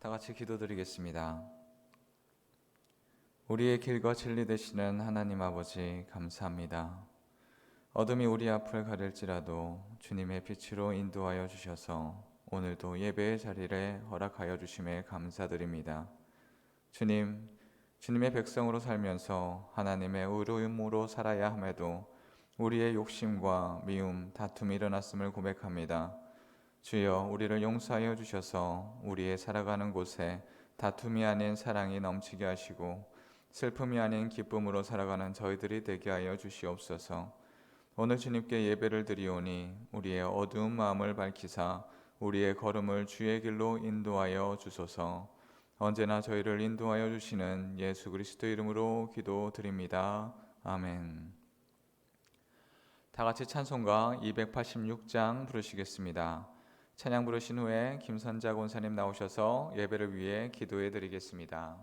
다 같이 기도드리겠습니다. 우리의 길과 진리 되시는 하나님 아버지 감사합니다. 어둠이 우리 앞을 가릴지라도 주님의 빛으로 인도하여 주셔서 오늘도 예배의 자리를 허락하여 주심에 감사드립니다. 주님의 백성으로 살면서 하나님의 의로움으로 살아야 함에도 우리의 욕심과 미움, 다툼이 일어났음을 고백합니다. 주여, 우리를 용서하여 주셔서 우리의 살아가는 곳에 다툼이 아닌 사랑이 넘치게 하시고 슬픔이 아닌 기쁨으로 살아가는 저희들이 되게 하여 주시옵소서. 오늘 주님께 예배를 드리오니 우리의 어두운 마음을 밝히사 우리의 걸음을 주의 길로 인도하여 주소서. 언제나 저희를 인도하여 주시는 예수 그리스도 이름으로 기도드립니다. 아멘. 다 같이 찬송가 286장 부르시겠습니다. 찬양 부르신 후에 김선자 권사님 나오셔서 예배를 위해 기도해 드리겠습니다.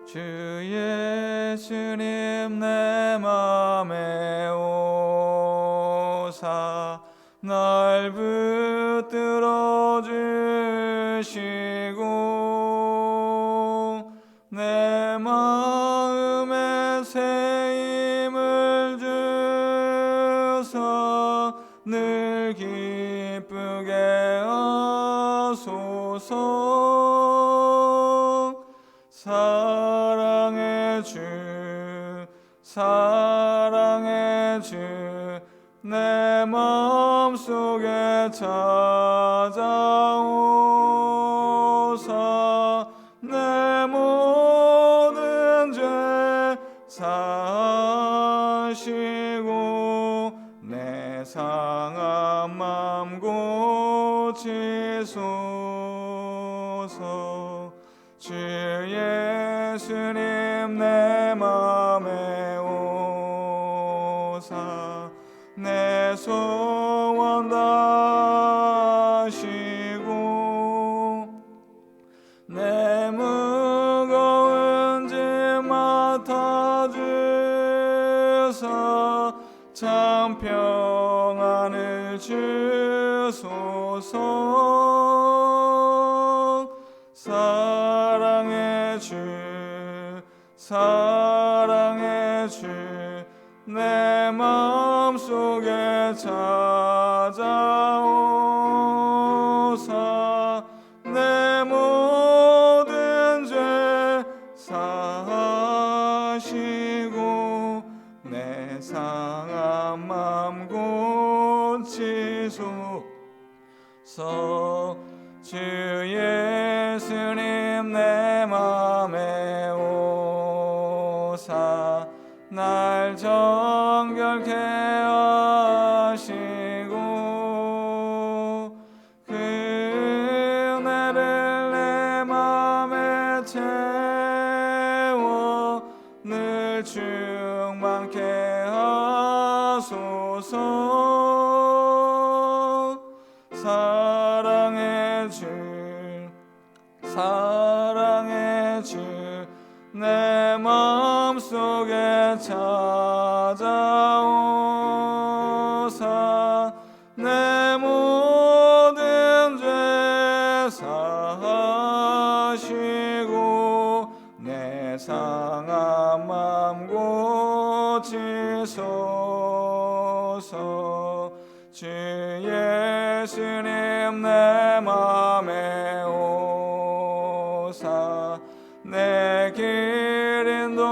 주 예수님 내 맘에 오사 날 붙들어 주시고 내 마음에 새 힘을 주사 늘 기쁘게 하소서. 사랑의 주 내 마음속에 찾아오사 내 모든 죄 사하시고 내 상한 맘 고치소서. 주 예수님 내 맘에 오사 내 소원 다하시고 내 무거운 짐 맡아주사 참 평안을 주소서. 사랑의 주 내 마음속에 찾아오사 내 모든 죄 사하시고 내 상한 맘 고치소서. 주 예수님 내 맘에 오사 날 정결케 하시고 그 은혜를 내 맘에 채워 늘 충만케 하소서. 사랑의 주 내 마음속에 찾아오사 내 모든 죄 사하시고 내 상한 맘 고치소서. 주 예수님 내 맘에 오사 내 길 인도하시고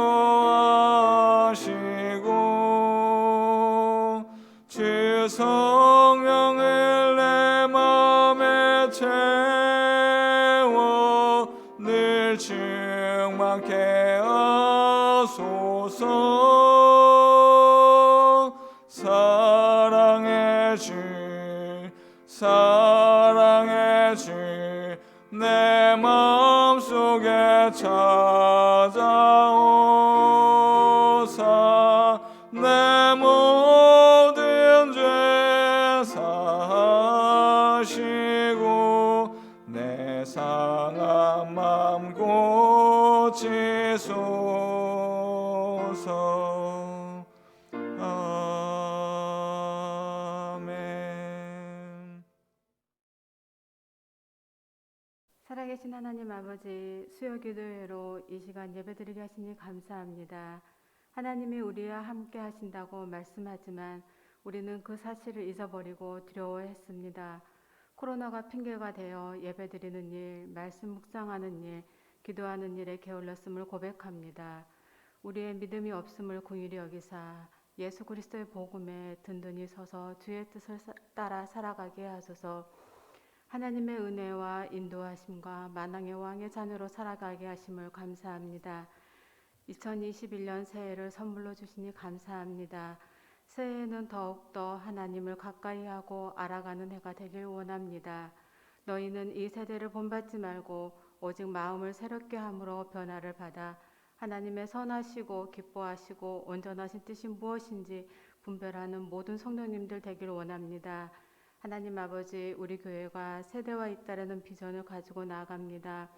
주 성령을 내 맘에 채워 늘 충만케 하소서. 사랑의 주 내 마음속에 찾아오사 내 모든 죄 사하시고 주옵소서. 아멘. 살아계신 하나님 아버지, 수요기도회로 이 시간 예배드리게 하시니 감사합니다. 하나님이 우리와 함께 하신다고 말씀하지만 우리는 그 사실을 잊어버리고 두려워했습니다. 코로나가 핑계가 되어 예배드리는 일, 말씀 묵상하는 일, 기도하는 일에 게을렀음을 고백합니다. 우리의 믿음이 없음을 긍휼히 여기사 예수 그리스도의 복음에 든든히 서서 주의 뜻을 따라 살아가게 하소서. 하나님의 은혜와 인도하심과 만왕의 왕의 자녀로 살아가게 하심을 감사합니다. 2021년 새해를 선물로 주시니 감사합니다. 새해에는 더욱더 하나님을 가까이 하고 알아가는 해가 되길 원합니다. 너희는 이 세대를 본받지 말고 오직 마음을 새롭게 함으로 변화를 받아 하나님의 선하시고 기뻐하시고 온전하신 뜻이 무엇인지 분별하는 모든 성도님들 되길 원합니다. 하나님 아버지, 우리 교회가 세대와 잇따르는 비전을 가지고 나아갑니다.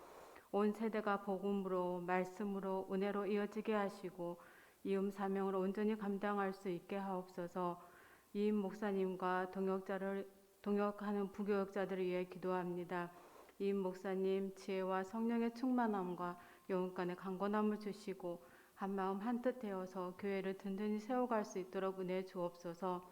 온 세대가 복음으로 말씀으로 은혜로 이어지게 하시고 이음 사명을 온전히 감당할 수 있게 하옵소서. 이임 목사님과 동역하는 부교역자들을 위해 기도합니다. 이임 목사님 지혜와 성령의 충만함과 영혼간의 강건함을 주시고 한마음 한뜻 되어서 교회를 든든히 세워갈 수 있도록 은혜 주옵소서.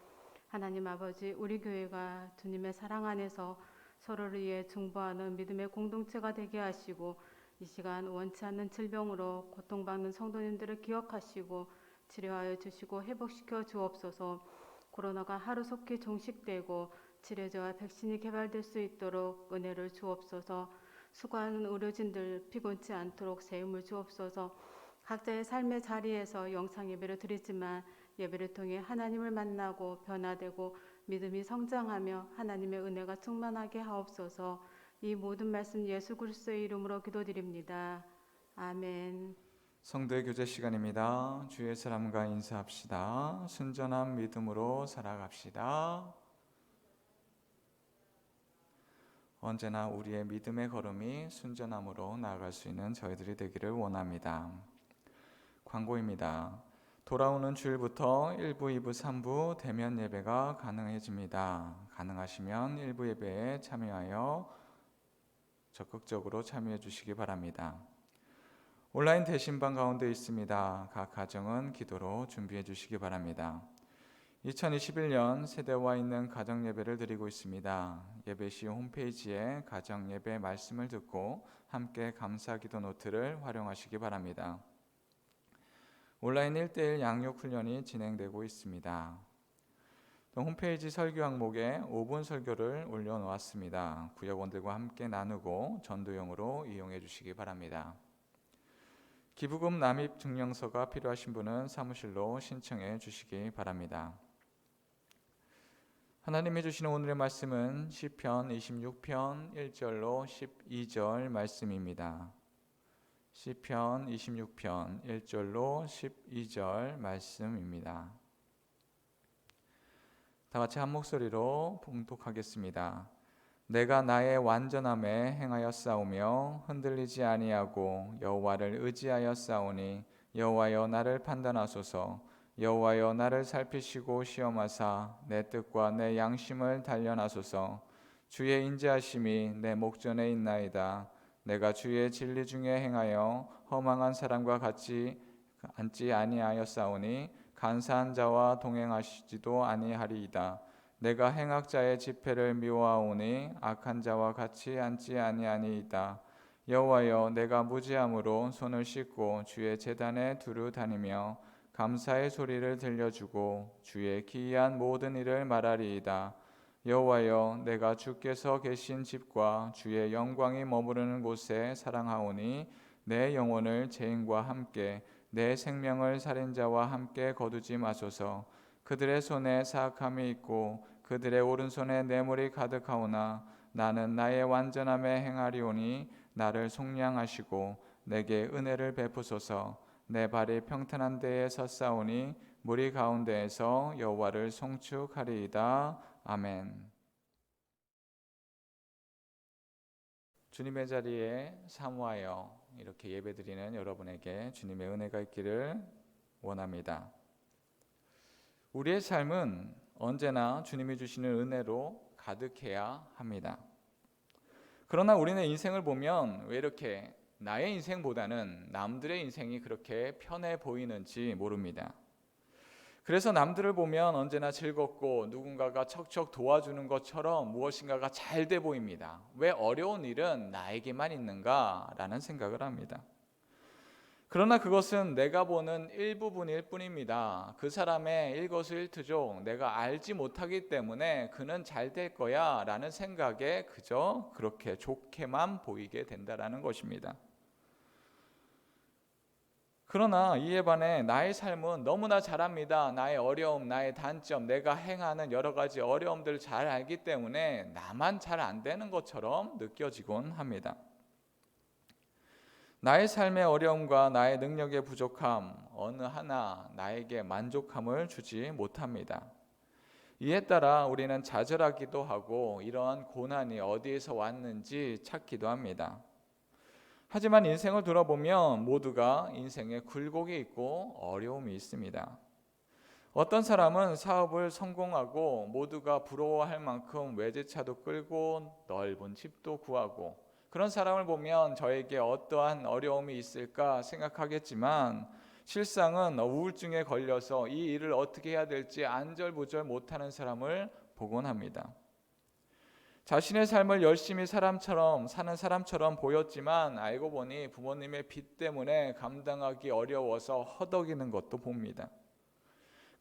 하나님 아버지, 우리 교회가 주님의 사랑 안에서 서로를 위해 중보하는 믿음의 공동체가 되게 하시고 이 시간 원치 않는 질병으로 고통받는 성도님들을 기억하시고 치료하여 주시고 회복시켜 주옵소서. 코로나가 하루속히 종식되고 치료제와 백신이 개발될 수 있도록 은혜를 주옵소서. 수고하는 의료진들 피곤치 않도록 세움을 주옵소서. 각자의 삶의 자리에서 영상 예배를 드리지만 예배를 통해 하나님을 만나고 변화되고 믿음이 성장하며 하나님의 은혜가 충만하게 하옵소서. 이 모든 말씀 예수 그리스도의 이름으로 기도드립니다. 아멘. 성도의 교제 시간입니다. 주의 사람과 인사합시다. 순전한 믿음으로 살아갑시다. 언제나 우리의 믿음의 걸음이 순전함으로 나아갈 수 있는 저희들이 되기를 원합니다. 광고입니다. 돌아오는 주일부터 1부, 2부, 3부 대면 예배가 가능해집니다. 가능하시면 1부 예배에 참여하여 적극적으로 참여해 주시기 바랍니다. 온라인 대신방 가운데 있습니다. 각 가정은 기도로 준비해 주시기 바랍니다. 2021년 세대와 있는 가정 예배를 드리고 있습니다. 예배 시 홈페이지에 가정 예배 말씀을 듣고 함께 감사 기도 노트를 활용하시기 바랍니다. 온라인 1:1 양육 훈련이 진행되고 있습니다. 또 홈페이지 설교 항목에 5분 설교를 올려놓았습니다. 구역원들과 함께 나누고 전도용으로 이용해 주시기 바랍니다. 기부금 납입 증명서가 필요하신 분은 사무실로 신청해 주시기 바랍니다. 하나님이 주시는 오늘의 말씀은 시편 26편 1절로 12절 말씀입니다. 시편 26편 1절로 12절 말씀입니다. 다 같이 한 목소리로 봉독하겠습니다. 내가 나의 완전함에 행하여 싸우며 흔들리지 아니하고 여호와를 의지하여 싸우니 여호와여 나를 판단하소서. 여호와여 나를 살피시고 시험하사 내 뜻과 내 양심을 단련하소서. 주의 인자하심이 내 목전에 있나이다. 내가 주의 진리 중에 행하여 허망한 사람과 같이 앉지 아니하였사오니 간사한 자와 동행하시지도 아니하리이다. 내가 행악자의 집회를 미워하오니 악한 자와 같이 앉지 아니하니이다. 여호와여 내가 무지함으로 손을 씻고 주의 제단에 두루 다니며 감사의 소리를 들려주고 주의 기이한 모든 일을 말하리이다. 여호와여 내가 주께서 계신 집과 주의 영광이 머무르는 곳에 사랑하오니 내 영혼을 죄인과 함께 내 생명을 살인자와 함께 거두지 마소서. 그들의 손에 사악함이 있고 그들의 오른손에 뇌물이 가득하오나 나는 나의 완전함에 행하리오니 나를 속량하시고 내게 은혜를 베푸소서. 내 발이 평탄한 데에 섰사오니 무리 가운데에서 여호와를 송축하리이다. 아멘. 주님의 자리에 사모하여 이렇게 예배드리는 여러분에게 주님의 은혜가 있기를 원합니다. 우리의 삶은 언제나 주님이 주시는 은혜로 가득해야 합니다. 그러나 우리는 인생을 보면 왜 이렇게 나의 인생보다는 남들의 인생이 그렇게 편해 보이는지 모릅니다. 그래서 남들을 보면 언제나 즐겁고 누군가가 척척 도와주는 것처럼 무엇인가가 잘 돼 보입니다. 왜 어려운 일은 나에게만 있는가라는 생각을 합니다. 그러나 그것은 내가 보는 일부분일 뿐입니다. 그 사람의 일거수일투족 내가 알지 못하기 때문에 그는 잘 될 거야 라는 생각에 그저 그렇게 좋게만 보이게 된다는 것입니다. 그러나 이에 반해 나의 삶은 너무나 잘합니다. 나의 어려움, 나의 단점, 내가 행하는 여러 가지 어려움들을 잘 알기 때문에 나만 잘 안 되는 것처럼 느껴지곤 합니다. 나의 삶의 어려움과 나의 능력의 부족함 어느 하나 나에게 만족함을 주지 못합니다. 이에 따라 우리는 좌절하기도 하고 이러한 고난이 어디에서 왔는지 찾기도 합니다. 하지만 인생을 돌아보면 모두가 인생에 굴곡이 있고 어려움이 있습니다. 어떤 사람은 사업을 성공하고 모두가 부러워할 만큼 외제차도 끌고 넓은 집도 구하고 그런 사람을 보면 저에게 어떠한 어려움이 있을까 생각하겠지만 실상은 우울증에 걸려서 이 일을 어떻게 해야 될지 안절부절 못하는 사람을 보곤 합니다. 자신의 삶을 열심히 사는 사람처럼 보였지만 알고 보니 부모님의 빚 때문에 감당하기 어려워서 허덕이는 것도 봅니다.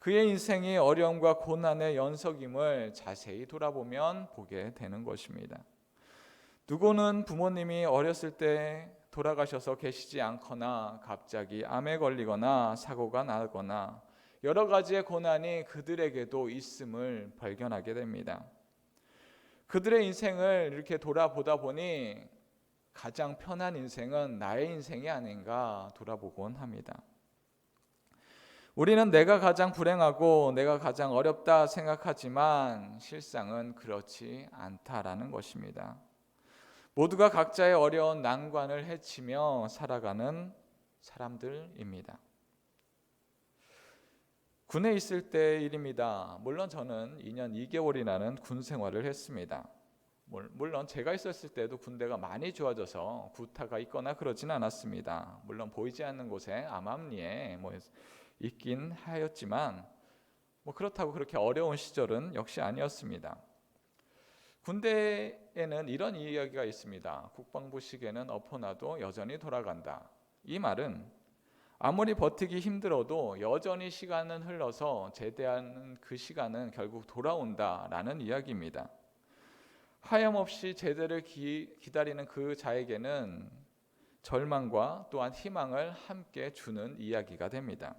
그의 인생이 어려움과 고난의 연속임을 자세히 돌아보면 보게 되는 것입니다. 누구는 부모님이 어렸을 때 돌아가셔서 계시지 않거나 갑자기 암에 걸리거나 사고가 나거나 여러 가지의 고난이 그들에게도 있음을 발견하게 됩니다. 그들의 인생을 이렇게 돌아보다 보니 가장 편한 인생은 나의 인생이 아닌가 돌아보곤 합니다. 우리는 내가 가장 불행하고 내가 가장 어렵다 생각하지만 실상은 그렇지 않다라는 것입니다. 모두가 각자의 어려운 난관을 헤치며 살아가는 사람들입니다. 군에 있을 때 일입니다. 물론 저는 2년 2개월이라는 군 생활을 했습니다. 물론 제가 있었을 때도 군대가 많이 좋아져서 구타가 있거나 그러진 않았습니다. 물론 보이지 않는 곳에 암암리에 있긴 하였지만 그렇다고 그렇게 어려운 시절은 역시 아니었습니다. 군대에는 이런 이야기가 있습니다. 국방부 시계는 엎어놔도 여전히 돌아간다. 이 말은 아무리 버티기 힘들어도 여전히 시간은 흘러서 제대하는 그 시간은 결국 돌아온다라는 이야기입니다. 하염없이 제대를 기다리는 그 자에게는 절망과 또한 희망을 함께 주는 이야기가 됩니다.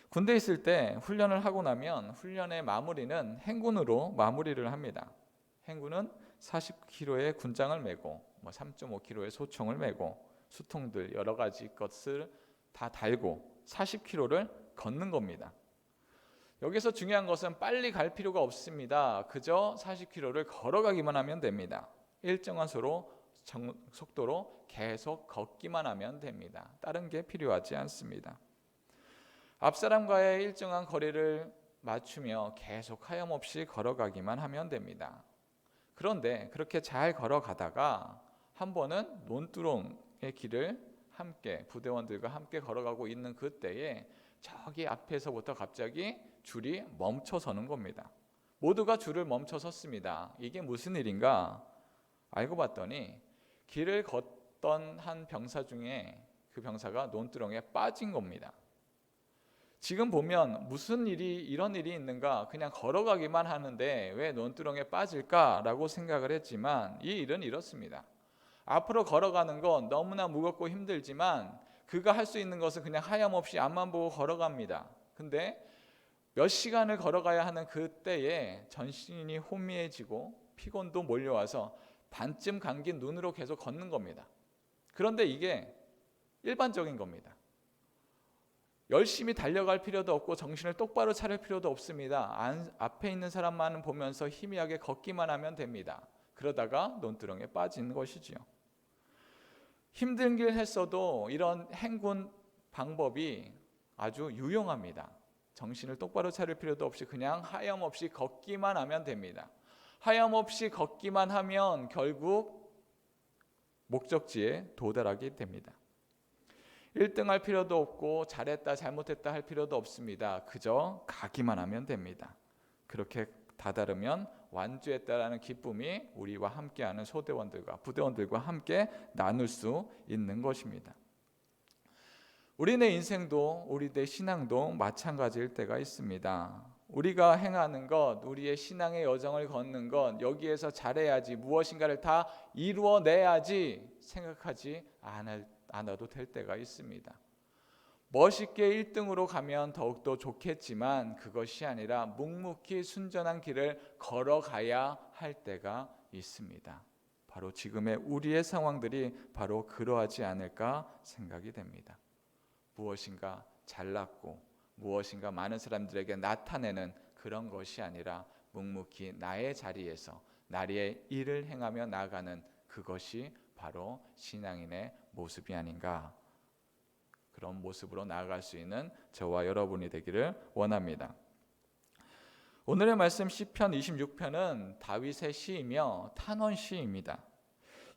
군대에 있을 때 훈련을 하고 나면 훈련의 마무리는 행군으로 마무리를 합니다. 행군은 40kg의 군장을 메고 3.5kg의 소총을 메고 수통들 여러 가지 것을 다 달고 40km를 걷는 겁니다. 여기서 중요한 것은 빨리 갈 필요가 없습니다. 그저 40km를 걸어가기만 하면 됩니다. 일정한 속도로 계속 걷기만 하면 됩니다. 다른 게 필요하지 않습니다. 앞사람과의 일정한 거리를 맞추며 계속 하염없이 걸어가기만 하면 됩니다. 그런데 그렇게 잘 걸어가다가 한 번은 논두렁의 길을 함께 부대원들과 함께 걸어가고 있는 그때에 저기 앞에서부터 갑자기 줄이 멈춰 서는 겁니다. 모두가 줄을 멈춰 섰습니다. 이게 무슨 일인가? 알고 봤더니 길을 걷던 한 병사 중에 그 병사가 논두렁에 빠진 겁니다. 지금 보면 무슨 일이 이런 일이 있는가? 그냥 걸어가기만 하는데 왜 논두렁에 빠질까라고 생각을 했지만 이 일은 이렇습니다. 앞으로 걸어가는 건 너무나 무겁고 힘들지만 그가 할 수 있는 것은 그냥 하염없이 앞만 보고 걸어갑니다. 근데 몇 시간을 걸어가야 하는 그때에 전신이 혼미해지고 피곤도 몰려와서 반쯤 감긴 눈으로 계속 걷는 겁니다. 그런데 이게 일반적인 겁니다. 열심히 달려갈 필요도 없고 정신을 똑바로 차릴 필요도 없습니다. 앞에 있는 사람만 보면서 희미하게 걷기만 하면 됩니다. 그러다가 논두렁에 빠지는 것이지요. 힘든 길 했어도 이런 행군 방법이 아주 유용합니다. 정신을 똑바로 차릴 필요도 없이 그냥 하염없이 걷기만 하면 됩니다. 하염없이 걷기만 하면 결국 목적지에 도달하게 됩니다. 1등 할 필요도 없고 잘했다 잘못했다 할 필요도 없습니다. 그저 가기만 하면 됩니다. 그렇게 다다르면 완주했다라는 기쁨이 우리와 함께하는 소대원들과 부대원들과 함께 나눌 수 있는 것입니다. 우리네 인생도 우리네 신앙도 마찬가지일 때가 있습니다. 우리가 행하는 것, 우리의 신앙의 여정을 걷는 것, 여기에서 잘해야지, 무엇인가를 다 이루어내야지 생각하지 않아도 될 때가 있습니다. 멋있게 1등으로 가면 더욱더 좋겠지만 그것이 아니라 묵묵히 순전한 길을 걸어가야 할 때가 있습니다. 바로 지금의 우리의 상황들이 바로 그러하지 않을까 생각이 됩니다. 무엇인가 잘났고 무엇인가 많은 사람들에게 나타내는 그런 것이 아니라 묵묵히 나의 자리에서 나의 일을 행하며 나아가는 그것이 바로 신앙인의 모습이 아닌가. 그런 모습으로 나아갈 수 있는 저와 여러분이 되기를 원합니다. 오늘의 말씀 시편 26편은 다윗의 시이며 탄원 시입니다.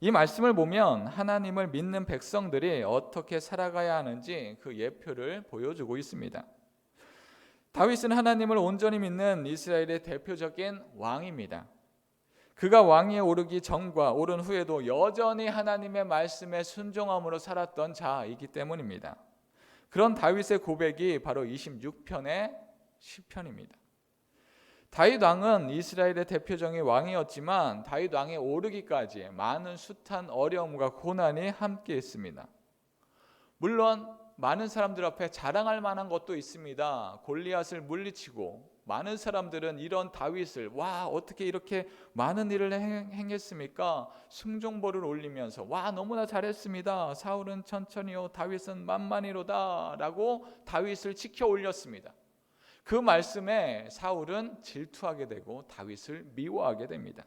이 말씀을 보면 하나님을 믿는 백성들이 어떻게 살아가야 하는지 그 예표를 보여주고 있습니다. 다윗은 하나님을 온전히 믿는 이스라엘의 대표적인 왕입니다. 그가 왕위에 오르기 전과 오른 후에도 여전히 하나님의 말씀에 순종함으로 살았던 자이기 때문입니다. 그런 다윗의 고백이 바로 26편의 시편입니다. 다윗 왕은 이스라엘의 대표적인 왕이었지만 다윗 왕에 오르기까지 많은 숱한 어려움과 고난이 함께 있습니다. 물론 많은 사람들 앞에 자랑할 만한 것도 있습니다. 골리앗을 물리치고 많은 사람들은 이런 다윗을 와 어떻게 이렇게 많은 일을 행했습니까? 승종벌을 올리면서 와 너무나 잘했습니다. 사울은 천천히요 다윗은 만만히로다 라고 다윗을 치켜 올렸습니다. 그 말씀에 사울은 질투하게 되고 다윗을 미워하게 됩니다.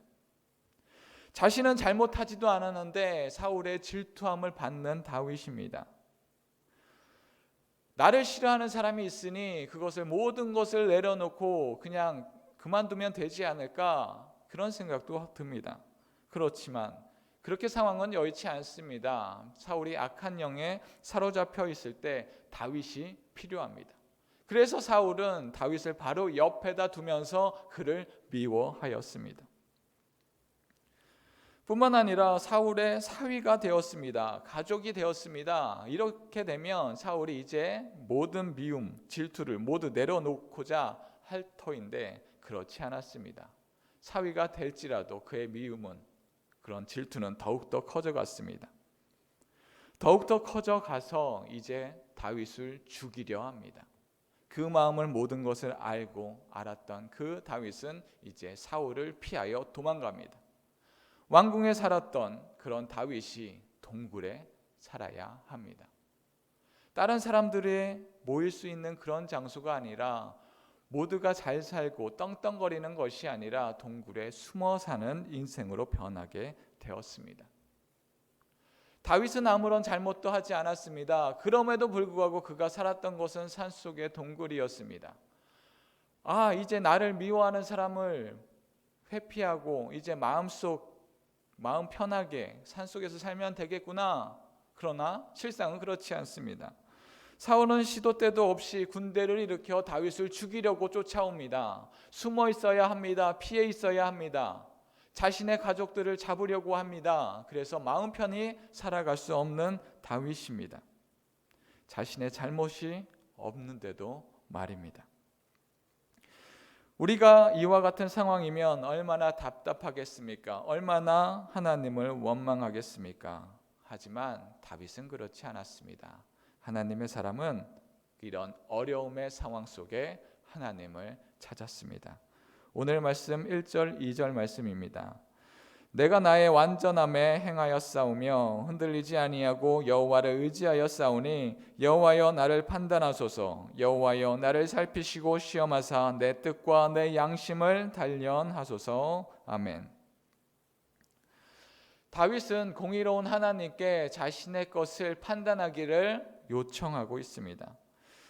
자신은 잘못하지도 않았는데 사울의 질투함을 받는 다윗입니다. 나를 싫어하는 사람이 있으니 그것을 모든 것을 내려놓고 그냥 그만두면 되지 않을까 그런 생각도 듭니다. 그렇지만 그렇게 상황은 여의치 않습니다. 사울이 악한 영에 사로잡혀 있을 때 다윗이 필요합니다. 그래서 사울은 다윗을 바로 옆에다 두면서 그를 미워하였습니다. 뿐만 아니라 사울의 사위가 되었습니다. 가족이 되었습니다. 이렇게 되면 사울이 이제 모든 미움, 질투를 모두 내려놓고자 할 터인데 그렇지 않았습니다. 사위가 될지라도 그의 미움은 그런 질투는 더욱더 커져갔습니다. 더욱더 커져가서 이제 다윗을 죽이려 합니다. 그 마음을 모든 것을 알았던 그 다윗은 이제 사울을 피하여 도망갑니다. 왕궁에 살았던 그런 다윗이 동굴에 살아야 합니다. 다른 사람들이 모일 수 있는 그런 장소가 아니라 모두가 잘 살고 떵떵거리는 것이 아니라 동굴에 숨어 사는 인생으로 변하게 되었습니다. 다윗은 아무런 잘못도 하지 않았습니다. 그럼에도 불구하고 그가 살았던 곳은 산속의 동굴이었습니다. 이제 나를 미워하는 사람을 회피하고 이제 마음 편하게 산속에서 살면 되겠구나. 그러나 실상은 그렇지 않습니다. 사울은 시도 때도 없이 군대를 일으켜 다윗을 죽이려고 쫓아옵니다. 숨어 있어야 합니다. 피해 있어야 합니다. 자신의 가족들을 잡으려고 합니다. 그래서 마음 편히 살아갈 수 없는 다윗입니다. 자신의 잘못이 없는데도 말입니다. 우리가 이와 같은 상황이면 얼마나 답답하겠습니까? 얼마나 하나님을 원망하겠습니까? 하지만 다윗은 그렇지 않았습니다. 하나님의 사람은 이런 어려움의 상황 속에 하나님을 찾았습니다. 오늘 말씀 1절 2절 말씀입니다. 내가 나의 완전함에 행하여 싸우며 흔들리지 아니하고 여호와를 의지하여 싸우니 여호와여 나를 판단하소서. 여호와여 나를 살피시고 시험하사 내 뜻과 내 양심을 단련하소서. 아멘. 다윗은 공의로운 하나님께 자신의 것을 판단하기를 요청하고 있습니다.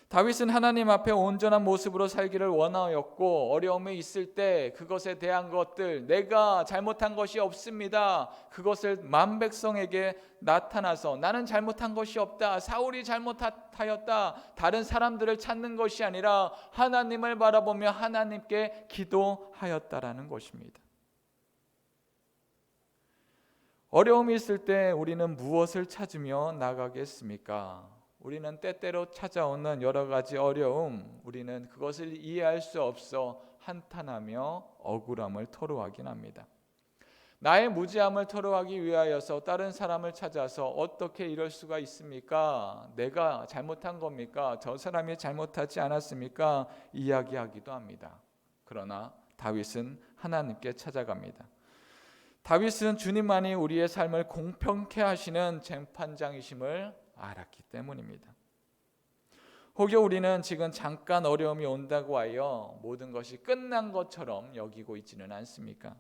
다윗은 하나님 앞에 온전한 모습으로 살기를 원하였고 어려움이 있을 때 그것에 대한 것들, 내가 잘못한 것이 없습니다, 그것을 만백성에게 나타나서 나는 잘못한 것이 없다, 사울이 잘못하였다, 다른 사람들을 찾는 것이 아니라 하나님을 바라보며 하나님께 기도하였다라는 것입니다. 어려움이 있을 때 우리는 무엇을 찾으며 나가겠습니까? 우리는 때때로 찾아오는 여러 가지 어려움, 우리는 그것을 이해할 수 없어 한탄하며 억울함을 토로하긴 합니다. 나의 무지함을 토로하기 위하여서 다른 사람을 찾아서 어떻게 이럴 수가 있습니까? 내가 잘못한 겁니까? 저 사람이 잘못하지 않았습니까? 이야기하기도 합니다. 그러나 다윗은 하나님께 찾아갑니다. 다윗은 주님만이 우리의 삶을 공평케 하시는 재판장이심을 알았기 때문입니다. 혹여 우리는 지금 잠깐 어려움이 온다고 하여 모든 것이 끝난 것처럼 여기고 있지는 않습니까?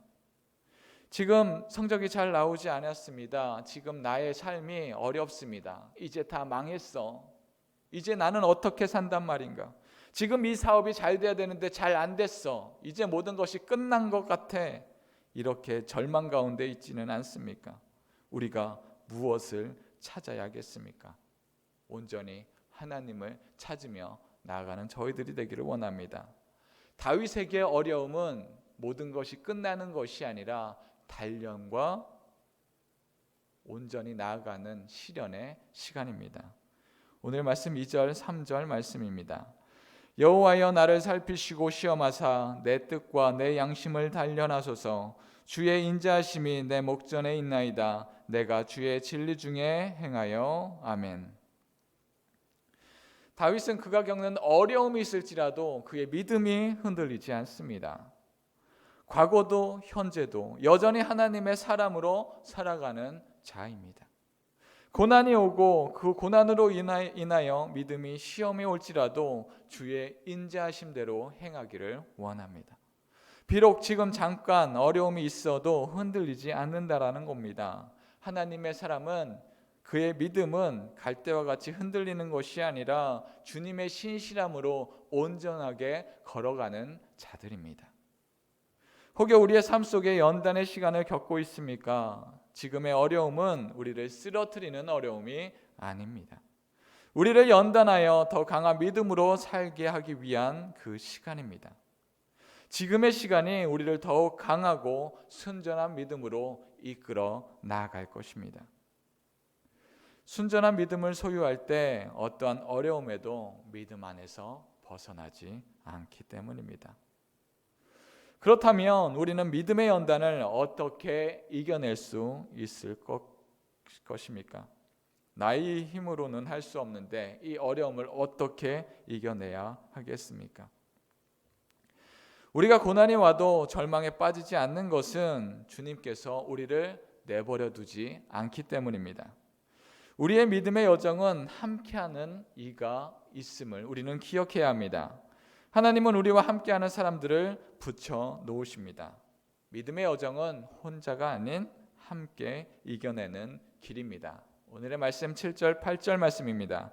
지금 성적이 잘 나오지 않았습니다. 지금 나의 삶이 어렵습니다. 이제 다 망했어. 이제 나는 어떻게 산단 말인가? 지금 이 사업이 잘 돼야 되는데 잘 안 됐어. 이제 모든 것이 끝난 것 같아. 이렇게 절망 가운데 있지는 않습니까? 우리가 무엇을 찾아야겠습니까? 온전히 하나님을 찾으며 나아가는 저희들이 되기를 원합니다. 다윗에게 어려움은 모든 것이 끝나는 것이 아니라 단련과 온전히 나아가는 시련의 시간입니다. 오늘 말씀 2절 3절 말씀입니다. 여호와여 나를 살피시고 시험하사 내 뜻과 내 양심을 단련하소서. 주의 인자하심이 내 목전에 있나이다. 내가 주의 진리 중에 행하여. 아멘. 다윗은 그가 겪는 어려움이 있을지라도 그의 믿음이 흔들리지 않습니다. 과거도 현재도 여전히 하나님의 사람으로 살아가는 자입니다. 고난이 오고 그 고난으로 인하여 믿음이 시험이 올지라도 주의 인자하심대로 행하기를 원합니다. 비록 지금 잠깐 어려움이 있어도 흔들리지 않는다라는 겁니다. 하나님의 사람은 그의 믿음은 갈대와 같이 흔들리는 것이 아니라 주님의 신실함으로 온전하게 걸어가는 자들입니다. 혹여 우리의 삶 속에 연단의 시간을 겪고 있습니까? 지금의 어려움은 우리를 쓰러뜨리는 어려움이 아닙니다. 우리를 연단하여 더 강한 믿음으로 살게 하기 위한 그 시간입니다. 지금의 시간이 우리를 더욱 강하고 순전한 믿음으로 이끌어 나아갈 것입니다. 순전한 믿음을 소유할 때 어떠한 어려움에도 믿음 안에서 벗어나지 않기 때문입니다. 그렇다면 우리는 믿음의 연단을 어떻게 이겨낼 수 있을 것입니까? 나의 힘으로는 할 수 없는데 이 어려움을 어떻게 이겨내야 하겠습니까? 우리가 고난이 와도 절망에 빠지지 않는 것은 주님께서 우리를 내버려 두지 않기 때문입니다. 우리의 믿음의 여정은 함께하는 이가 있음을 우리는 기억해야 합니다. 하나님은 우리와 함께하는 사람들을 붙여 놓으십니다. 믿음의 여정은 혼자가 아닌 함께 이겨내는 길입니다. 오늘의 말씀 7절 8절 말씀입니다.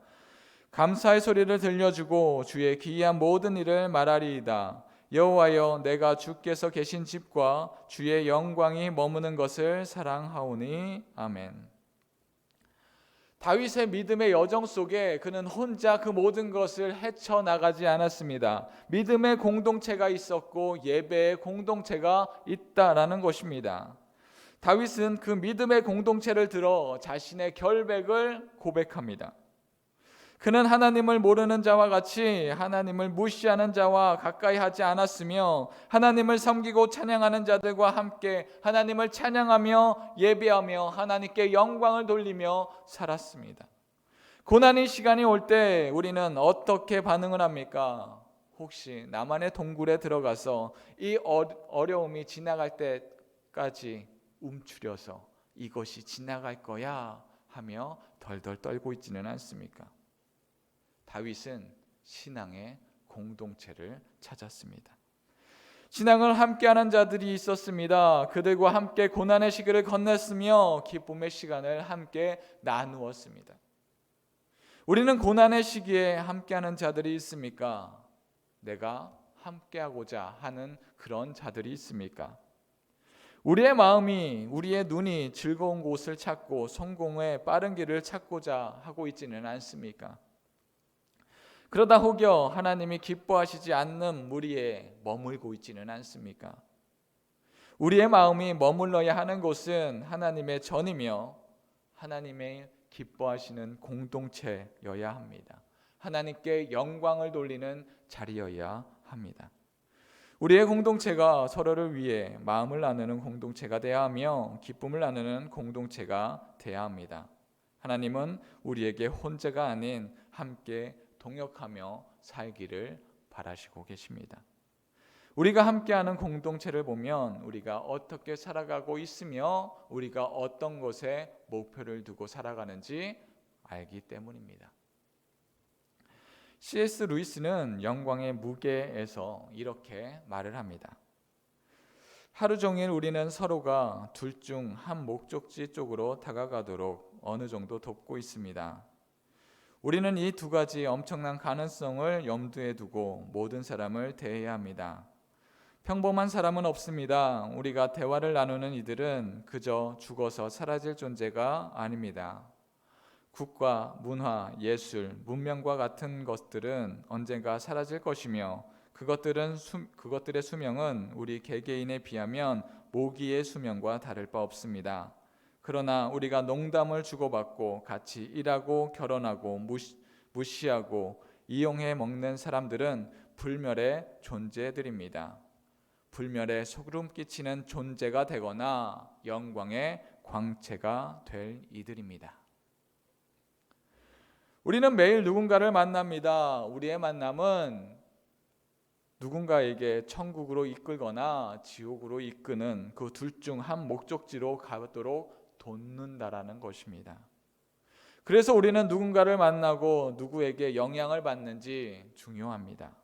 감사의 소리를 들려주고 주의 기이한 모든 일을 말하리이다. 여호와여 내가 주께서 계신 집과 주의 영광이 머무는 것을 사랑하오니. 아멘. 다윗의 믿음의 여정 속에 그는 혼자 그 모든 것을 헤쳐나가지 않았습니다. 믿음의 공동체가 있었고 예배의 공동체가 있다라는 것입니다. 다윗은 그 믿음의 공동체를 들어 자신의 결백을 고백합니다. 그는 하나님을 모르는 자와 같이 하나님을 무시하는 자와 가까이 하지 않았으며 하나님을 섬기고 찬양하는 자들과 함께 하나님을 찬양하며 예배하며 하나님께 영광을 돌리며 살았습니다. 고난의 시간이 올 때 우리는 어떻게 반응을 합니까? 혹시 나만의 동굴에 들어가서 이 어려움이 지나갈 때까지 움츠려서 이것이 지나갈 거야 하며 덜덜 떨고 있지는 않습니까? 다윗은 신앙의 공동체를 찾았습니다. 신앙을 함께하는 자들이 있었습니다. 그들과 함께 고난의 시기를 건넜으며 기쁨의 시간을 함께 나누었습니다. 우리는 고난의 시기에 함께하는 자들이 있습니까? 내가 함께하고자 하는 그런 자들이 있습니까? 우리의 마음이, 우리의 눈이 즐거운 곳을 찾고 성공의 빠른 길을 찾고자 하고 있지는 않습니까? 그러다 혹여 하나님이 기뻐하시지 않는 무리에 머물고 있지는 않습니까? 우리의 마음이 머물러야 하는 곳은 하나님의 전이며 하나님의 기뻐하시는 공동체여야 합니다. 하나님께 영광을 돌리는 자리여야 합니다. 우리의 공동체가 서로를 위해 마음을 나누는 공동체가 되어야 하며 기쁨을 나누는 공동체가 되어야 합니다. 하나님은 우리에게 혼자가 아닌 함께 동역하며 살기를 바라시고 계십니다. 우리가 함께하는 공동체를 보면 우리가 어떻게 살아가고 있으며 우리가 어떤 것에 목표를 두고 살아가는지 알기 때문입니다. C.S. 루이스는 영광의 무게에서 이렇게 말을 합니다. 하루 종일 우리는 서로가 둘 중 한 목적지 쪽으로 다가가도록 어느 정도 돕고 있습니다. 우리는 이 두 가지 엄청난 가능성을 염두에 두고 모든 사람을 대해야 합니다. 평범한 사람은 없습니다. 우리가 대화를 나누는 이들은 그저 죽어서 사라질 존재가 아닙니다. 국가, 문화, 예술, 문명과 같은 것들은 언젠가 사라질 것이며 그것들의 수명은 우리 개개인에 비하면 모기의 수명과 다를 바 없습니다. 그러나 우리가 농담을 주고받고 같이 일하고 결혼하고 무시하고 이용해 먹는 사람들은 불멸의 존재들입니다. 불멸에 소름 끼치는 존재가 되거나 영광의 광채가 될 이들입니다. 우리는 매일 누군가를 만납니다. 우리의 만남은 누군가에게 천국으로 이끌거나 지옥으로 이끄는 그 둘 중 한 목적지로 가도록 돕는다라는 것입니다. 그래서 우리는 누군가를 만나고 누구에게 영향을 받는지 중요합니다.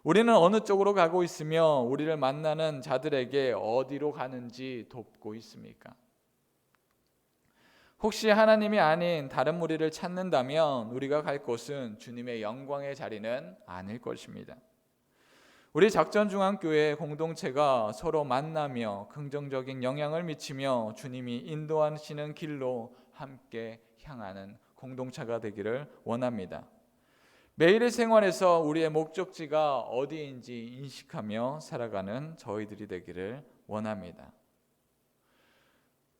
우리는 어느 쪽으로 가고 있으며 우리를 만나는 자들에게 어디로 가는지 돕고 있습니까? 혹시 하나님이 아닌 다른 무리를 찾는다면 우리가 갈 곳은 주님의 영광의 자리는 아닐 것입니다. 우리 작전중앙교회 공동체가 서로 만나며 긍정적인 영향을 미치며 주님이 인도하시는 길로 함께 향하는 공동체가 되기를 원합니다. 매일의 생활에서 우리의 목적지가 어디인지 인식하며 살아가는 저희들이 되기를 원합니다.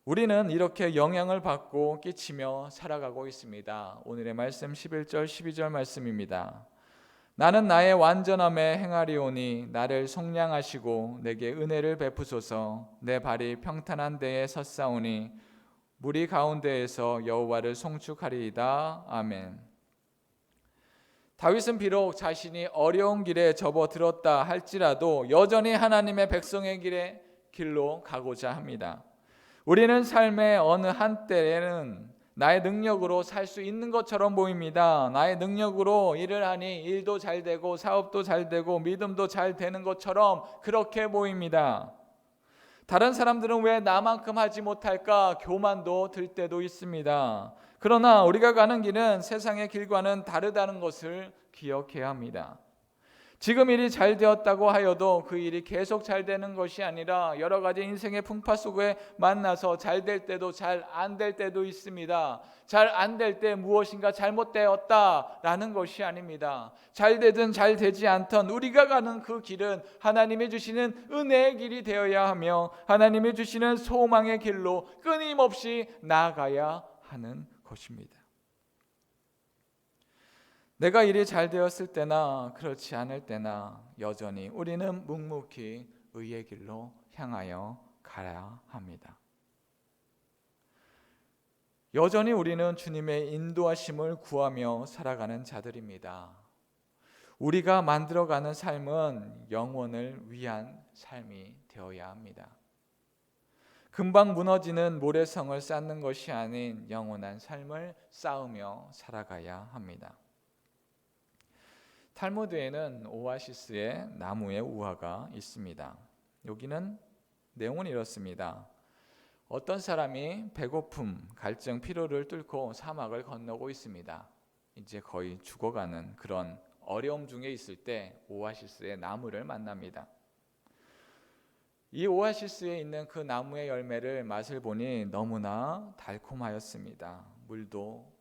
우리는 이렇게 영향을 받고 끼치며 살아가고 있습니다. 오늘의 말씀 11절 12절 말씀입니다. 나는 나의 완전함에 행하리오니 나를 속량하시고 내게 은혜를 베푸소서. 내 발이 평탄한 데에 섰사오니 무리 가운데에서 여호와를 송축하리이다. 아멘. 다윗은 비록 자신이 어려운 길에 접어들었다 할지라도 여전히 하나님의 백성의 길로 가고자 합니다. 우리는 삶의 어느 한때에는 나의 능력으로 살 수 있는 것처럼 보입니다. 나의 능력으로 일을 하니 일도 잘 되고 사업도 잘 되고 믿음도 잘 되는 것처럼 그렇게 보입니다. 다른 사람들은 왜 나만큼 하지 못할까 교만도 들 때도 있습니다. 그러나 우리가 가는 길은 세상의 길과는 다르다는 것을 기억해야 합니다. 지금 일이 잘 되었다고 하여도 그 일이 계속 잘 되는 것이 아니라 여러 가지 인생의 풍파 속에 만나서 잘 될 때도 잘 안 될 때도 있습니다. 잘 안 될 때 무엇인가 잘못되었다라는 것이 아닙니다. 잘 되든 잘 되지 않던 우리가 가는 그 길은 하나님이 주시는 은혜의 길이 되어야 하며 하나님이 주시는 소망의 길로 끊임없이 나아가야 하는 것입니다. 내가 일이 잘 되었을 때나 그렇지 않을 때나 여전히 우리는 묵묵히 의의 길로 향하여 가야 합니다. 여전히 우리는 주님의 인도하심을 구하며 살아가는 자들입니다. 우리가 만들어가는 삶은 영혼을 위한 삶이 되어야 합니다. 금방 무너지는 모래성을 쌓는 것이 아닌 영원한 삶을 쌓으며 살아가야 합니다. 탈무드에는 오아시스의 나무의 우화가 있습니다. 여기는 내용은 이렇습니다. 어떤 사람이 배고픔, 갈증, 피로를 뚫고 사막을 건너고 있습니다. 이제 거의 죽어가는 그런 어려움 중에 있을 때 오아시스의 나무를 만납니다. 이 오아시스에 있는 그 나무의 열매를 맛을 보니 너무나 달콤하였습니다. 물도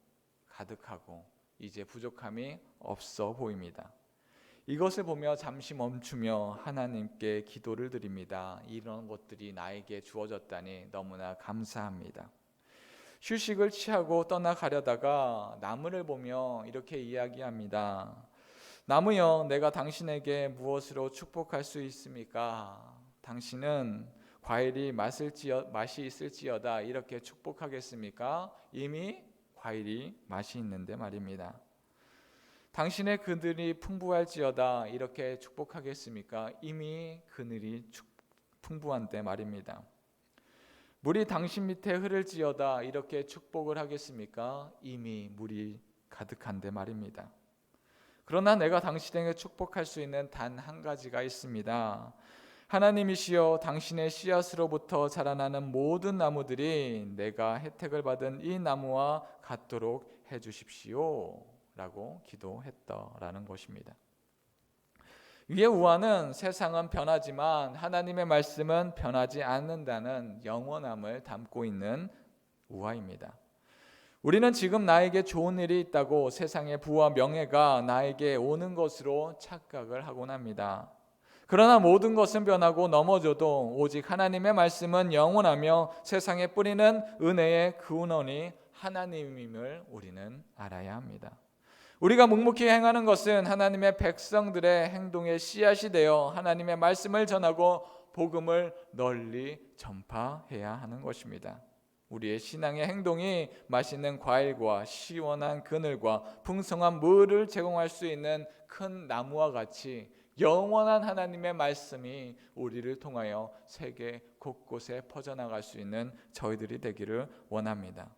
가득하고 이제 부족함이 없어 보입니다. 이것을 보며 잠시 멈추며 하나님께 기도를 드립니다. 이런 것들이 나에게 주어졌다니 너무나 감사합니다. 휴식을 취하고 떠나가려다가 나무를 보며 이렇게 이야기합니다. 나무여, 내가 당신에게 무엇으로 축복할 수 있습니까? 당신은 과일이 맛이 있을지어다 이렇게 축복하겠습니까? 이미 과일이 맛이 있는데 말입니다. 당신의 그늘이 풍부할지어다 이렇게 축복하겠습니까? 이미 그늘이 풍부한데 말입니다. 물이 당신 밑에 흐를지어다 이렇게 축복을 하겠습니까? 이미 물이 가득한데 말입니다. 그러나 내가 당신에게 축복할 수 있는 단 한 가지가 있습니다. 하나님이시여, 당신의 씨앗으로부터 자라나는 모든 나무들이 내가 혜택을 받은 이 나무와 같도록 해주십시오 라고 기도했더라는 것입니다. 위의 우화는 세상은 변하지만 하나님의 말씀은 변하지 않는다는 영원함을 담고 있는 우화입니다. 우리는 지금 나에게 좋은 일이 있다고 세상의 부와 명예가 나에게 오는 것으로 착각을 하곤 합니다. 그러나 모든 것은 변하고 넘어져도 오직 하나님의 말씀은 영원하며 세상에 뿌리는 은혜의 근원이 하나님임을 우리는 알아야 합니다. 우리가 묵묵히 행하는 것은 하나님의 백성들의 행동의 씨앗이 되어 하나님의 말씀을 전하고 복음을 널리 전파해야 하는 것입니다. 우리의 신앙의 행동이 맛있는 과일과 시원한 그늘과 풍성한 물을 제공할 수 있는 큰 나무와 같이 영원한 하나님의 말씀이 우리를 통하여 세계 곳곳에 퍼져나갈 수 있는 저희들이 되기를 원합니다.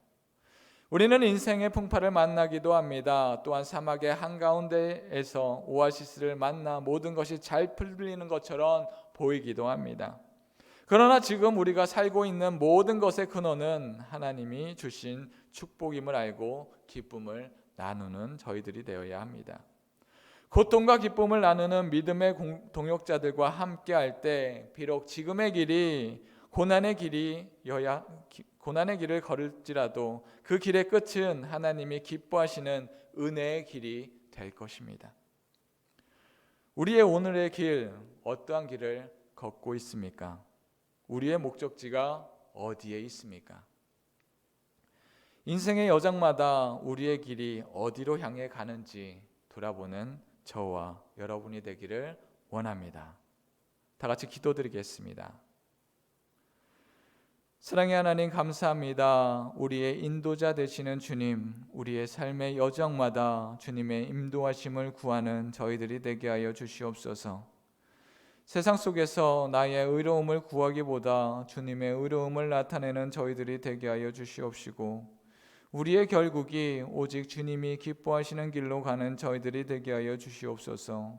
우리는 인생의 풍파를 만나기도 합니다. 또한 사막의 한가운데에서 오아시스를 만나 모든 것이 잘 풀리는 것처럼 보이기도 합니다. 그러나 지금 우리가 살고 있는 모든 것의 근원은 하나님이 주신 축복임을 알고 기쁨을 나누는 저희들이 되어야 합니다. 고통과 기쁨을 나누는 믿음의 동역자들과 함께 할 때 비록 지금의 길이 고난의 길을 걸을지라도 그 길의 끝은 하나님이 기뻐하시는 은혜의 길이 될 것입니다. 우리의 오늘의 길, 어떠한 길을 걷고 있습니까? 우리의 목적지가 어디에 있습니까? 인생의 여정마다 우리의 길이 어디로 향해 가는지 돌아보는 저와 여러분이 되기를 원합니다. 다 같이 기도드리겠습니다. 사랑의 하나님, 감사합니다. 우리의 인도자 되시는 주님, 우리의 삶의 여정마다 주님의 인도하심을 구하는 저희들이 되게 하여 주시옵소서. 세상 속에서 나의 의로움을 구하기보다 주님의 의로움을 나타내는 저희들이 되게 하여 주시옵시고, 우리의 결국이 오직 주님이 기뻐하시는 길로 가는 저희들이 되게 하여 주시옵소서.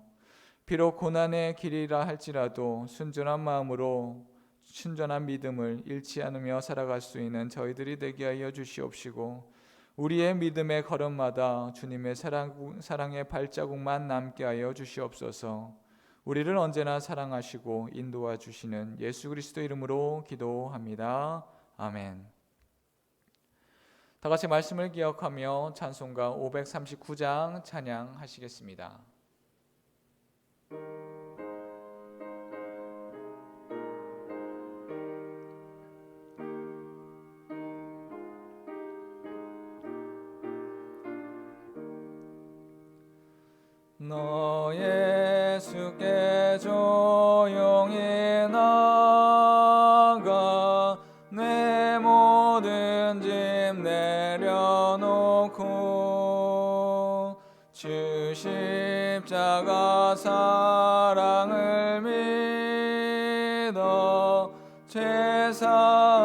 비록 고난의 길이라 할지라도 순전한 마음으로 순전한 믿음을 잃지 않으며 살아갈 수 있는 저희들이 되게 하여 주시옵시고, 우리의 믿음의 걸음마다 주님의 사랑의 발자국만 남게 하여 주시옵소서. 우리를 언제나 사랑하시고 인도하 주시는 예수 그리스도 이름으로 기도합니다. 아멘. 다 같이 말씀을 기억하며 찬송가 539장 찬양하시겠습니다. 너 예수께 조용히 나가 내 모든 짐 내려놓고 주 십자가 사랑을 믿어 죄사함을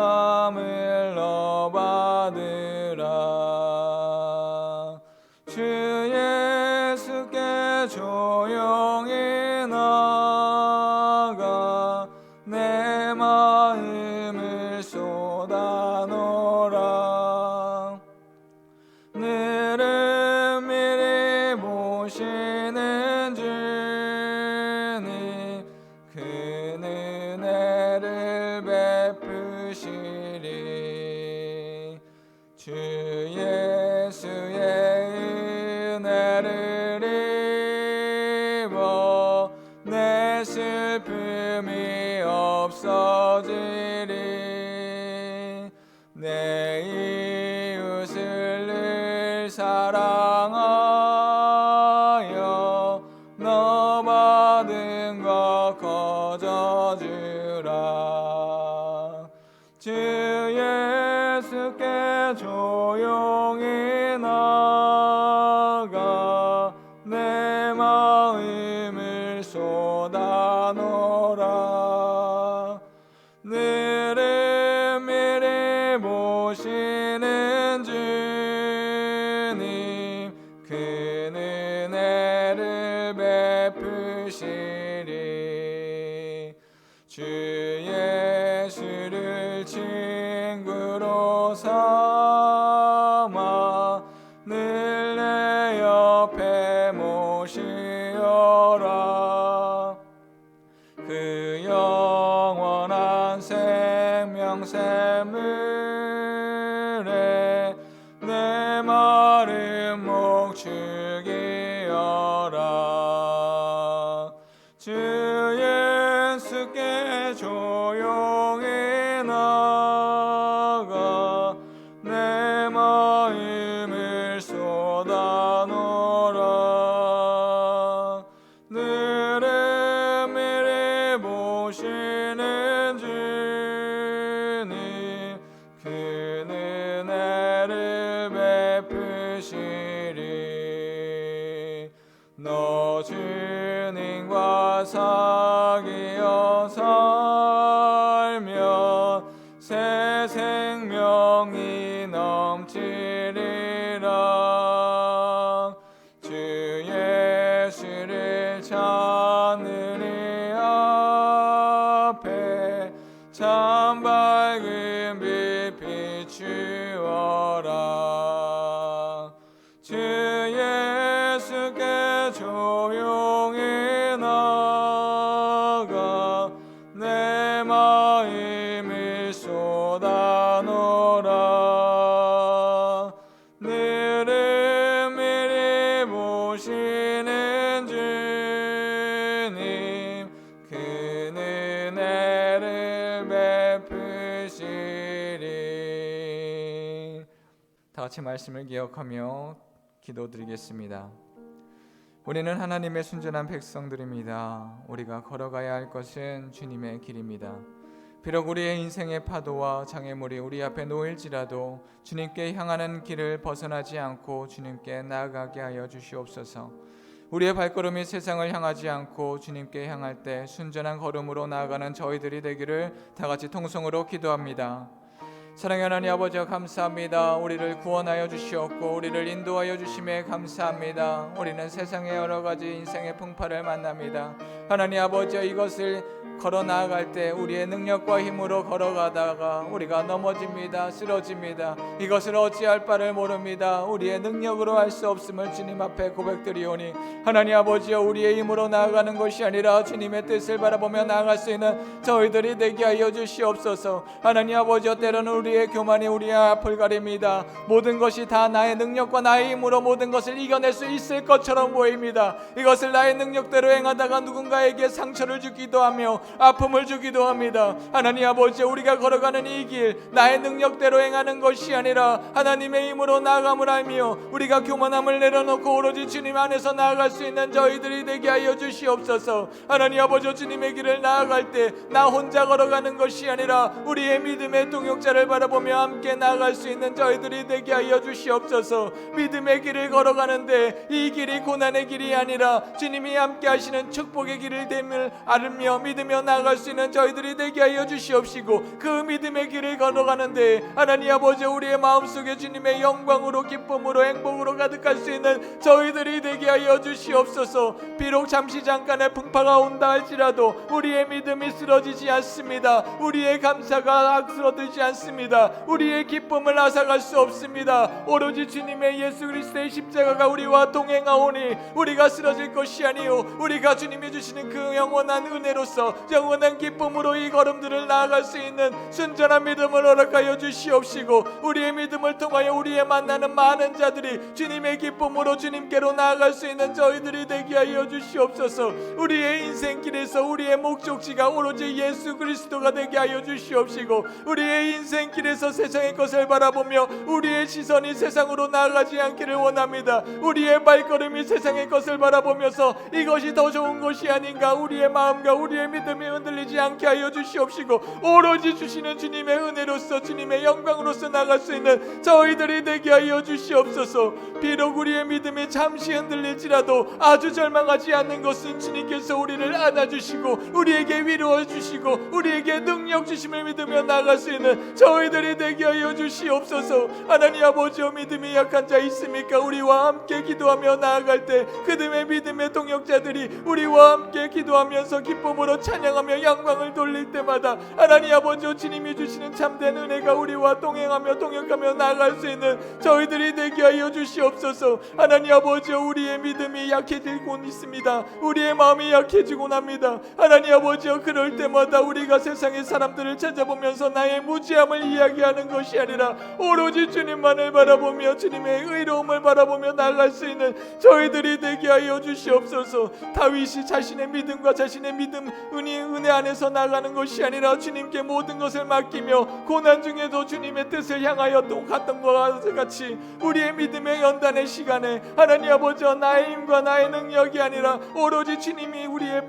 너 받으라. 주 예수께 조용히 나가 내 마음을 쏟아놓으라. 너를 주님 그 은혜를 베푸시리. 주 예수의 은혜를 입어 내 슬픔이 없어지리. 내 이웃을 늘 사랑하여 너 받은 것 거저주라. 주 예수께 조용히 나가 내 마음을 쏟아놓으라. 늘은 미리 보시는 주님 그 은혜를 베푸시리. 주 예수를 친구로 삼아 늘 내 옆에 모시어라. 그 영원한 생명샘물에 내 마른 목 죽이어라. 주 예수께 조용히 나가 내 마음을 쏟아놓으라. 늘은 미리 보시는 주님 그 은혜를 베푸시리. 너 주님과 사귀어 살면 새 생명이 넘치리라. 주 예수를 찾는 이 앞에 참 밝은 빛 비추어라. 주 예수께 조용히 나가 내 마음을 쏟아놓으라. 늘은 미리 보시는 주님 그 은혜를 베푸시리. 다 같이 말씀을 기억하며 기도드리겠습니다. 우리는 하나님의 순전한 백성들입니다. 우리가 걸어가야 할 것은 주님의 길입니다. 비록 우리의 인생의 파도와 장애물이 우리 앞에 놓일지라도 주님께 향하는 길을 벗어나지 않고 주님께 나아가게 하여 주시옵소서. 우리의 발걸음이 세상을 향하지 않고 주님께 향할 때 순전한 걸음으로 나아가는 저희들이 되기를 다 같이 통성으로 기도합니다. 사랑의 하나님 아버지 감사합니다. 우리를 구원하여 주시옵고 우리를 인도하여 주심에 감사합니다. 우리는 세상의 여러 가지 인생의 풍파를 만납니다. 하나님 아버지 이것을 걸어 나아갈 때 우리의 능력과 힘으로 걸어가다가 우리가 넘어집니다. 쓰러집니다. 이것을 어찌할 바를 모릅니다. 우리의 능력으로 할 수 없음을 주님 앞에 고백드리오니 하나님 아버지여 우리의 힘으로 나아가는 것이 아니라 주님의 뜻을 바라보며 나아갈 수 있는 저희들이 되게 하여 주시옵소서. 하나님 아버지여 때로는 우리의 교만이 우리의 앞을 가립니다. 모든 것이 다 나의 능력과 나의 힘으로 모든 것을 이겨낼 수 있을 것처럼 보입니다. 이것을 나의 능력대로 행하다가 누군가에게 상처를 주기도 하며 아픔을 주기도 합니다. 하나님 아버지 우리가 걸어가는 이 길 나의 능력대로 행하는 것이 아니라 하나님의 힘으로 나아감을 알며 우리가 교만함을 내려놓고 오로지 주님 안에서 나아갈 수 있는 저희들이 되게 하여 주시옵소서. 하나님 아버지 주님의 길을 나아갈 때 나 혼자 걸어가는 것이 아니라 우리의 믿음의 동역자를 바라보며 함께 나아갈 수 있는 저희들이 되게 하여 주시옵소서. 믿음의 길을 걸어가는데 이 길이 고난의 길이 아니라 주님이 함께 하시는 축복의 길을 됨을 알으며 믿으며 나아갈 수 있는 저희들이 되게 하여 주시옵시고, 그 믿음의 길을 걸어가는데 하나님 아버지 우리의 마음속에 주님의 영광으로 기쁨으로 행복으로 가득할 수 있는 저희들이 되게 하여 주시옵소서. 비록 잠시 잠깐의 풍파가 온다 할지라도 우리의 믿음이 쓰러지지 않습니다. 우리의 감사가 악스러지지 않습니다. 우리의 기쁨을 앗아갈 수 없습니다. 오로지 주님의 예수 그리스도의 십자가가 우리와 동행하오니 우리가 쓰러질 것이 아니요 우리가 주님이 주시는 그 영원한 은혜로서 영원한 기쁨으로 이 걸음들을 나아갈 수 있는 순전한 믿음을 허락하여 주시옵시고, 우리의 믿음을 통하여 우리의 만나는 많은 자들이 주님의 기쁨으로 주님께로 나아갈 수 있는 저희들이 되게 하여 주시옵소서. 우리의 인생길에서 우리의 목적지가 오로지 예수 그리스도가 되게 하여 주시옵시고, 우리의 인생길에서 세상의 것을 바라보며 우리의 시선이 세상으로 나아가지 않기를 원합니다. 우리의 발걸음이 세상의 것을 바라보면서 이것이 더 좋은 것이 아닌가 우리의 마음과 우리의 믿음이 흔들리지 않게 하여 주시옵시고, 오로지 주시는 주님의 은혜로서 주님의 영광으로서 나갈 수 있는 저희들이 되게 하여 주시옵소서. 비록 우리의 믿음이 잠시 흔들릴지라도 아주 절망하지 않는 것은 주님께서 우리를 안아주시고 우리에게 위로해 주시고 우리에게 능력 주심을 믿으며 나갈 수 있는 저희들이 되게 하여 주시옵소서. 하나님 아버지여, 믿음이 약한 자 있습니까? 우리와 함께 기도하며 나아갈 때 그들의 믿음의 동역자들이 우리와 함께 기도하면서 기쁨으로 찬양하며 영광을 돌릴 때마다 하나님 아버지여, 주님이 주시는 참된 은혜가 우리와 동행하며 동역하며 나아갈 수 있는 저희들이 되게 하여 주시옵소서. 하나님 아버지여, 우리의 믿음이 약해지고 있습니다. 우리의 마음이 약해지고 납니다. 하나님 아버지여, 그럴 때마다 우리가 세상의 사람들을 찾아보면서 나의 무지함을 이야기하는 것이 아니라 오로지 주님만을 바라보며 주님의 의로움을 바라보며 나아갈 수 있는 저희들이 되게 하여 주시옵소서. 다윗이 자신의 믿음과 자신의 믿음 은혜 안에서 나가는 것이 아니라 주님께 모든 것을 맡기며 고난 중에도 주님의 뜻을 향하여 또 갔던 것과 같이 우리의 믿음의 연단의 시간에 하나님 아버지여, 나의 힘과 나의 능력이 아니라 오로지 주님이 우리의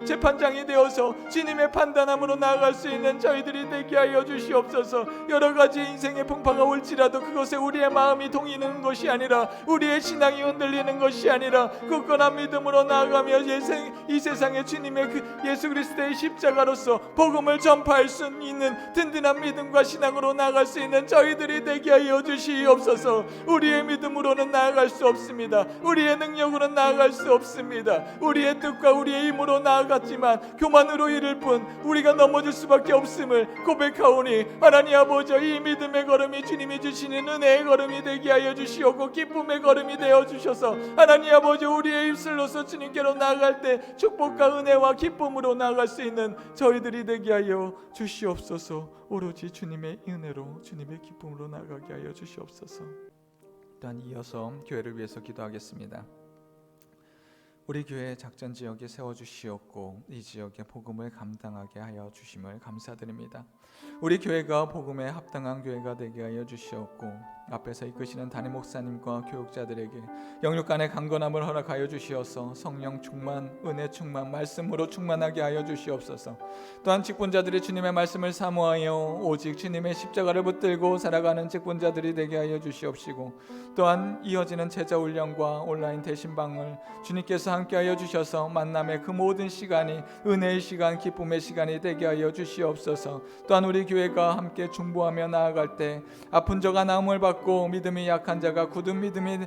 재판장이 되어서 주님의 판단함으로 나아갈 수 있는 저희들이 되게 하여 주시옵소서. 여러 가지 인생의 풍파가 올지라도 그것에 우리의 마음이 동이는 것이 아니라 우리의 신앙이 흔들리는 것이 아니라 굳건한 믿음으로 나아가며 이 세상에 주님의 그 예수 그리스도의 십자가로서 복음을 전파할 수 있는 든든한 믿음과 신앙으로 나아갈 수 있는 저희들이 되게 하여 주시옵소서. 우리의 믿음으로는 나아갈 수 없습니다. 우리의 능력으로는 나아갈 수 없습니다. 우리의 뜻과 우리의 힘으로 나아갔지만 교만으로 이를 뿐 우리가 넘어질 수밖에 없음을 고백하오니 하나님 아버지, 이 믿음의 걸음이 주님이 주시는 은혜의 걸음이 되게 하여 주시옵고 기쁨의 걸음이 되어 주셔서 하나님 아버지, 우리의 입술로서 주님께로 나아갈 때 축복과 은혜와 기쁨으로 나아갈 수 있는 저희들이 되게 하여 주시옵소서. 오로지 주님의 은혜로 주님의 기쁨으로 나아가게 하여 주시옵소서. 또한 이어서 교회를 위해서 기도하겠습니다. 우리 교회 작전 지역에 세워주시옵고 이 지역의 복음을 감당하게 하여 주심을 감사드립니다. 우리 교회가 복음에 합당한 교회가 되게 하여 주시옵고 앞에서 이끄시는 담임 목사님과 교육자들에게 영육 간의 강건함을 허락하여 주시어서 성령 충만, 은혜 충만, 말씀으로 충만하게 하여 주시옵소서. 또한 직분자들이 주님의 말씀을 사모하여 오직 주님의 십자가를 붙들고 살아가는 직분자들이 되게 하여 주시옵시고, 또한 이어지는 제자 훈련과 온라인 대신방을 주님께서 함께하여 주셔서 만남의 그 모든 시간이 은혜의 시간, 기쁨의 시간이 되게 하여 주시옵소서. 또한 우리 교회가 함께 중보하며 나아갈 때 아픈 자가 나음을 받고 믿음이 약한 자가 굳은 믿음이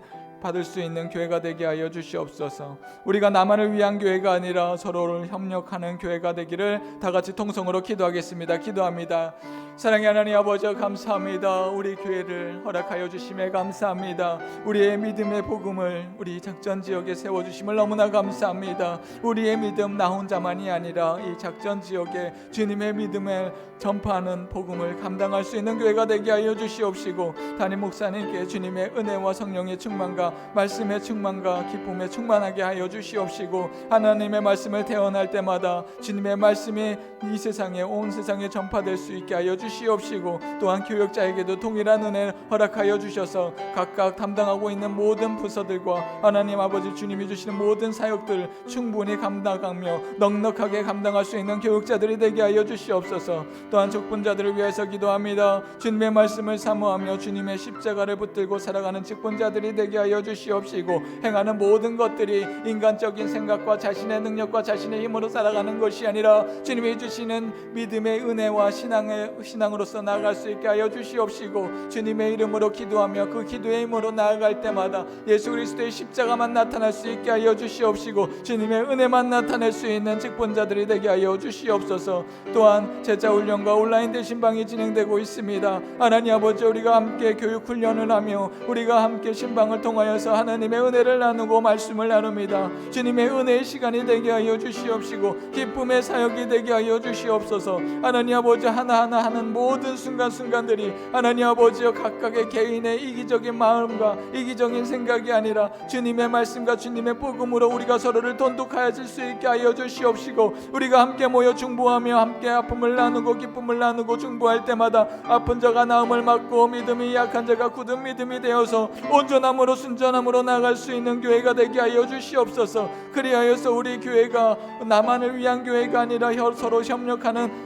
받을 수 있는 교회가 되게 하여 주시옵소서. 우리가 나만을 위한 교회가 아니라 서로를 협력하는 교회가 되기를 다 같이 통성으로 기도하겠습니다. 기도합니다. 사랑의 하나님 아버지, 감사합니다. 우리 교회를 허락하여 주심에 감사합니다. 우리의 믿음의 복음을 우리 작전 지역에 세워주심을 너무나 감사합니다. 우리의 믿음 나 혼자만이 아니라 이 작전 지역에 주님의 믿음을 전파하는 복음을 감당할 수 있는 교회가 되게 하여 주시옵시고, 담임 목사님께 주님의 은혜와 성령의 충만과 말씀의 충만과 기쁨의 충만하게 하여 주시옵시고, 하나님의 말씀을 태어날 때마다 주님의 말씀이 이 세상에 온 세상에 전파될 수 있게 하여 주시옵시고, 또한 교역자에게도 동일한 은혜를 허락하여 주셔서 각각 담당하고 있는 모든 부서들과 하나님 아버지 주님이 주시는 모든 사역들을 충분히 감당하며 넉넉하게 감당할 수 있는 교역자들이 되게 하여 주시옵소서. 또한 직분자들을 위해서 기도합니다. 주님의 말씀을 사모하며 주님의 십자가를 붙들고 살아가는 직분자들이 되게 하여 하여 주시옵시고 행하는 모든 것들이 인간적인 생각과 자신의 능력과 자신의 힘으로 살아가는 것이 아니라 주님이 주시는 믿음의 은혜와 신앙으로서 나아갈 수 있게 하여 주시옵시고 주님의 이름으로 기도하며 그 기도의 힘으로 나아갈 때마다 예수 그리스도의 십자가만 나타날 수 있게 하여 주시옵시고 주님의 은혜만 나타낼 수 있는 직분자들이 되게 하여 주시옵소서. 또한 제자 훈련과 온라인 대신방이 진행되고 있습니다. 하나님 아버지, 우리가 함께 교육 훈련을 하며 우리가 함께 신방을 통하여서 하나님의 은혜를 나누고 말씀을 나눕니다. 주님의 은혜의 시간이 되게 하여 주시옵시고 기쁨의 사역이 되게 하여 주시옵소서. 하나님 아버지, 하나하나 하는 모든 순간순간들이 하나님 아버지여 각각의 개인의 이기적인 마음과 이기적인 생각이 아니라 주님의 말씀과 주님의 복음으로 우리가 서로를 돈독하여질 수 있게 하여 주시옵시고 우리가 함께 모여 중보하며 함께 아픔을 나누고 기쁨을 나누고 중보할 때마다 아픈 자가 나음을 받고 믿음이 약한 자가 굳은 믿음이 되어서 온전함으로 순전함으로 나갈 수 있는 교회가 되게 하여 주시옵소서. 그리하여서 우리 교회가 나만을 위한 교회가 아니라 서로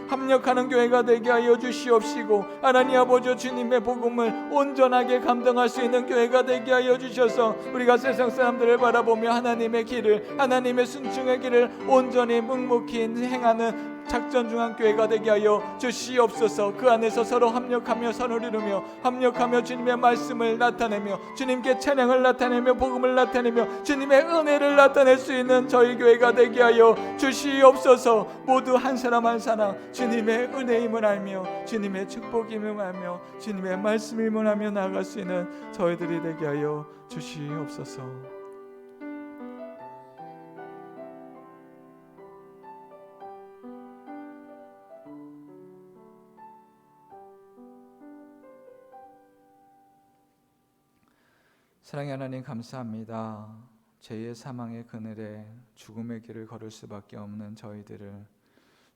합력하는 교회가 되게 하여 주시옵시고 하나님 아버지, 주님의 복음을 온전하게 감당할 수 있는 교회가 되게 하여 주셔서 우리가 세상 사람들을 바라보며 하나님의 길을, 하나님의 순종의 길을 온전히 묵묵히 행하는 작전 중한 교회가 되게 하여 주시옵소서. 그 안에서 서로 합력하며 선을 이루며 합력하며 주님의 말씀을 나타내며 주님께 찬양을 나타내며 복음을 나타내며 주님의 은혜를 나타낼 수 있는 저희 교회가 되게 하여 주시옵소서. 모두 한 사람 한 사람 주님의 은혜임을 알며 주님의 축복임을 알며 주님의 말씀임을 알며 나아갈 수 있는 저희들이 되게 하여 주시옵소서. 사랑의 하나님, 감사합니다. 죄의 사망의 그늘에 죽음의 길을 걸을 수밖에 없는 저희들을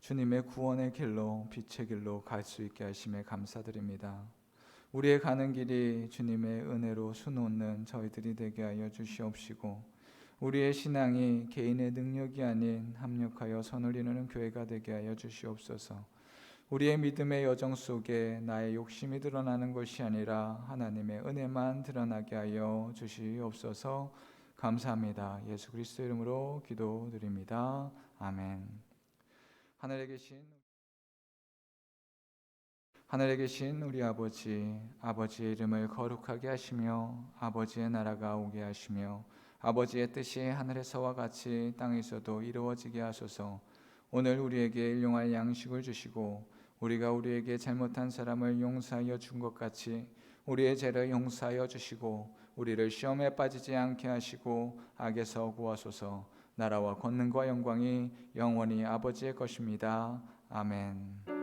주님의 구원의 길로, 빛의 길로 갈 수 있게 하심에 감사드립니다. 우리의 가는 길이 주님의 은혜로 수놓는 저희들이 되게 하여 주시옵시고 우리의 신앙이 개인의 능력이 아닌 합력하여 선을 이루는 교회가 되게 하여 주시옵소서. 우리의 믿음의 여정 속에 나의 욕심이 드러나는 것이 아니라 하나님의 은혜만 드러나게 하여 주시옵소서. 감사합니다. 예수 그리스도 이름으로 기도드립니다. 아멘. 하늘에 계신 우리 아버지의 이름을 거룩하게 하시며 아버지의 나라가 오게 하시며 아버지의 뜻이 하늘에서와 같이 땅에서도 이루어지게 하소서. 오늘 우리에게 일용할 양식을 주시고 우리가 우리에게 잘못한 사람을 용서하여 준 것 같이 우리의 죄를 용서하여 주시고 우리를 시험에 빠지지 않게 하시고 악에서 구하소서. 나라와 권능과 영광이 영원히 아버지의 것입니다. 아멘.